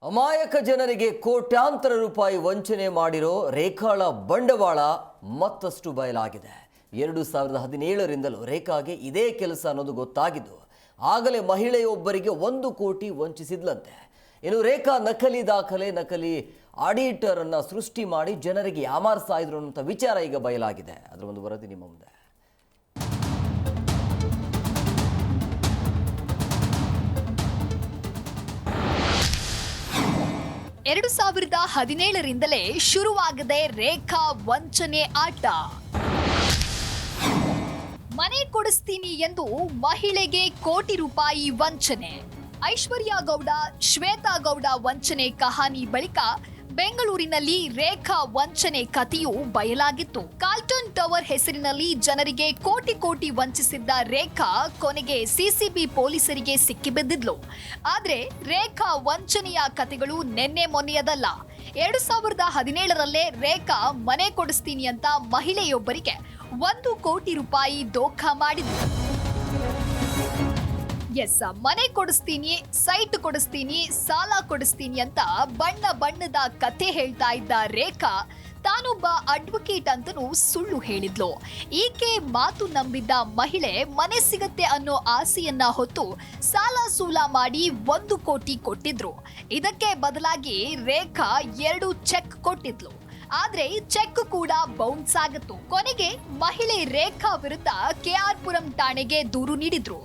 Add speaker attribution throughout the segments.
Speaker 1: ಅಮಾಯಕ ಜನರಿಗೆ ಕೋಟ್ಯಾಂತರ ರೂಪಾಯಿ ವಂಚನೆ ಮಾಡಿರೋ ರೇಖಾಳ ಬಂಡವಾಳ ಮತ್ತಷ್ಟು ಬಯಲಾಗಿದೆ. 2017ರಿಂದಲೂ ರೇಖಾಗೆ ಇದೇ ಕೆಲಸ ಅನ್ನೋದು ಗೊತ್ತಾಗಿದ್ದು, ಆಗಲೇ ಮಹಿಳೆಯೊಬ್ಬರಿಗೆ 1 ಕೋಟಿ ವಂಚಿಸಿದ್ಲಂತೆ. ಇನ್ನು ರೇಖಾ ನಕಲಿ ದಾಖಲೆ, ನಕಲಿ ಆಡಿಟರ್ ಅನ್ನ ಸೃಷ್ಟಿ ಮಾಡಿ ಜನರಿಗೆ ಯಾಮಾರಿಸ್ತಾ ಇದ್ರು ಅನ್ನೋ ವಿಚಾರ ಈಗ ಬಯಲಾಗಿದೆ. ಅದರ ಒಂದು ವರದಿ ನಿಮ್ಮ ಮುಂದೆ.
Speaker 2: 2017ರಿಂದಲೇ ಶುರುವಾಗದೆ ರೇಖಾ ವಂಚನೆ ಆಟ. ಮನೆ ಕೊಡಿಸ್ತೀನಿ ಎಂದು ಮಹಿಳೆಗೆ ಕೋಟಿ ರೂಪಾಯಿ ವಂಚನೆ. ಐಶ್ವರ್ಯ ಗೌಡ, ಶ್ವೇತಾ ಗೌಡ ವಂಚನೆ ಕಹಾನಿ ಬಳಿಕ ಬೆಂಗಳೂರಿನಲ್ಲಿ ರೇಖಾ ವಂಚನೆ ಕಥೆಯು ಬಯಲಾಗಿತ್ತು. ಕಾರ್ಲ್ಟನ್ ಟವರ್ ಹೆಸರಿನಲ್ಲಿ ಜನರಿಗೆ ಕೋಟಿ ವಂಚಿಸಿದ್ದ ರೇಖಾ ಕೊನೆಗೆ ಸಿಸಿಬಿ ಪೊಲೀಸರಿಗೆ ಸಿಕ್ಕಿಬಿದ್ದಿದ್ಲು. ಆದ್ರೆ ರೇಖಾ ವಂಚನೆಯ ಕಥೆಗಳು ನಿನ್ನೆ ಮೊನ್ನೆಯದಲ್ಲ. 2017ರಲ್ಲೇ ರೇಖಾ ಮನೆ ಕೊಡಿಸ್ತೀನಿ ಅಂತ ಮಹಿಳೆಯೊಬ್ಬರಿಗೆ 1 ಕೋಟಿ ರೂಪಾಯಿ ದೋಖಾ ಮಾಡಿದ್ಲು. ಮನೆ ಕೊಡಿಸ್ತೀನಿ, ಸೈಟ್ ಕೊಡಿಸ್ತೀನಿ, ಸಾಲ ಕೊಡಿಸ್ತೀನಿ ಅಂತ ಬಣ್ಣದ ಕತೆ ಹೇಳ್ತಾ ಇದ್ದ ರೇಖಾ ತಾನೊಬ್ಬ ಅಡ್ವೊಕೇಟ್ ಅಂತನೂ ಸುಳ್ಳು ಹೇಳಿದ್ಲು. ಈಕೆ ಮಾತು ನಂಬಿದ್ದ ಮಹಿಳೆ ಮನೆ ಸಿಗತ್ತೆ ಅನ್ನೋ ಆಸೆಯನ್ನ ಹೊತ್ತು ಸಾಲ ಸೂಲ ಮಾಡಿ 1 ಕೋಟಿ ಕೊಟ್ಟಿದ್ರು. ಇದಕ್ಕೆ ಬದಲಾಗಿ ರೇಖಾ 2 ಚೆಕ್ ಕೊಟ್ಟಿದ್ಲು. ಆದ್ರೆ ಚೆಕ್ ಕೂಡ ಬೌನ್ಸ್ ಆಗಿತ್ತು. ಕೊನೆಗೆ ಮಹಿಳೆ ರೇಖಾ ವಿರುದ್ಧ ಕೆಆರ್ ಪುರಂ ಠಾಣೆಗೆ ದೂರು ನೀಡಿದ್ರು.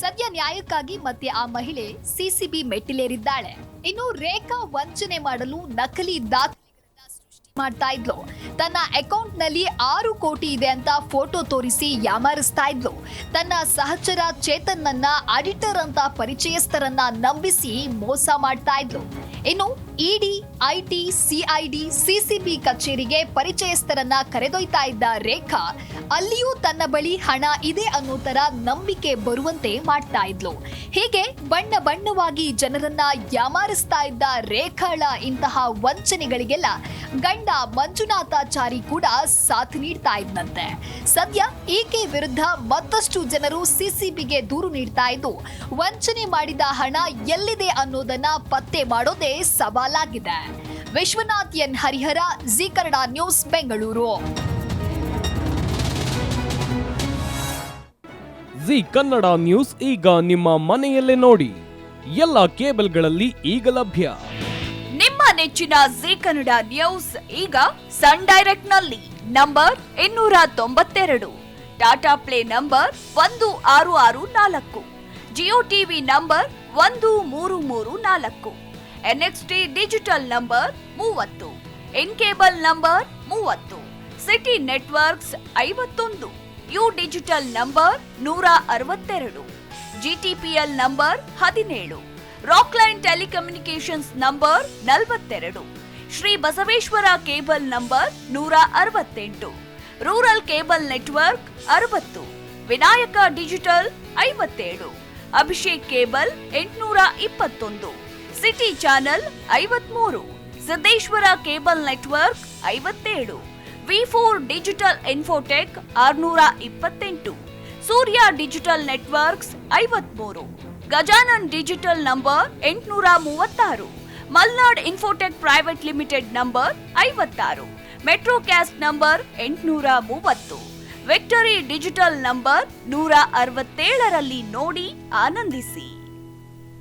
Speaker 2: ಸದ್ಯ ನ್ಯಾಯಕ್ಕಾಗಿ ಮತ್ತೆ ಆ ಮಹಿಳೆ ಸಿಸಿಬಿ ಮೆಟ್ಟಿಲೇರಿದ್ದಾಳೆ. ಇನ್ನು ರೇಖಾ ವಂಚನೆ ಮಾಡಲು ನಕಲಿ ದಾಖಲೆಗಳನ್ನ ಸೃಷ್ಟಿ ಮಾಡ್ತಾ ಇದ್ಲು. ತನ್ನ ಅಕೌಂಟ್ ನಲ್ಲಿ 6 ಕೋಟಿ ಇದೆ ಅಂತ ಫೋಟೋ ತೋರಿಸಿ ಯಾಮಾರಿಸ್ತಾ ಇದ್ಲು. ತನ್ನ ಸಹಚರ ಚೇತನ್ ನನ್ನ ಆಡಿಟರ್ ಅಂತ ಪರಿಚಯಸ್ಥರನ್ನ ನಂಬಿಸಿ ಮೋಸ ಮಾಡ್ತಾ ಇದ್ಲು. ಇನ್ನು ಇಡಿ, ಐಟಿ, ಸಿಐಡಿ, ಸಿಸಿಬಿ ಕಚೇರಿಗೆ ಪರಿಚಯಸ್ಥರನ್ನ ಕರೆದೊಯ್ತಾ ಇದ್ದ ರೇಖಾ ಅಲ್ಲಿಯೂ ತನ್ನ ಬಳಿ ಹಣ ಇದೆ ಅನ್ನೋ ತರ ನಂಬಿಕೆ ಬರುವಂತೆ ಮಾಡ್ತಾ ಇದ್ಲು. ಹೀಗೆ ಬಣ್ಣವಾಗಿ ಜನರನ್ನ ಯಾಮಾರಿಸ್ತಾ ಇದ್ದ ರೇಖಾಳ ಇಂತಹ ವಂಚನೆಗಳಿಗೆಲ್ಲ ಗಂಡ ಮಂಜುನಾಥಾಚಾರಿ ಕೂಡ ಸಾಥ್ ನೀಡ್ತಾ ಇದ್ದಂತೆ. ಸದ್ಯ ಈಕೆ ವಿರುದ್ಧ ಮತ್ತಷ್ಟು ಜನರು ಸಿಸಿಬಿಗೆ ದೂರು ನೀಡ್ತಾ ಇದ್ದು, ವಂಚನೆ ಮಾಡಿದ ಹಣ ಎಲ್ಲಿದೆ ಅನ್ನೋದನ್ನ ಪತ್ತೆ ಮಾಡೋದೇ ಸವಾಲಾಗಿದೆ. Vishwanath N Harihara, Zee Kannada news, Bengaluru.
Speaker 3: Zee Kannada news ಈಗ ನಿಮ್ಮ ಮನೆಯಲ್ಲೇ ನೋಡಿ. ಎಲ್ಲ ಕೇಬಲ್ಗಳಲ್ಲಿ ಈಗ ಲಭ್ಯ.
Speaker 4: ನಿಮ್ಮ ನೆಚ್ಚಿನ ಜಿ ಕನ್ನಡ ನ್ಯೂಸ್ ಈಗ ಸನ್ ಡೈರೆಕ್ಟ್ ನಲ್ಲಿ number 292, Tata play number 1664, Jio TV number 1334, NXT digital number 30, in cable number 30, city networks 51, U digital number 162, GTPL number 17, Rockline telecommunications number 42, Shri Basaveshwara cable number 168, rural cable network 60, Vinayaka digital 57, Abhishek cable 821, city channel 53, Siddeshwara cable network 57, V4 digital Infotech 628, Surya digital networks 53, Gajanan digital number 836, Malnad Infotech private limited number 56, Metrocast number 830, Victory Digital number 167ರಲ್ಲಿ ನೋಡಿ ಆನಂದಿಸಿ.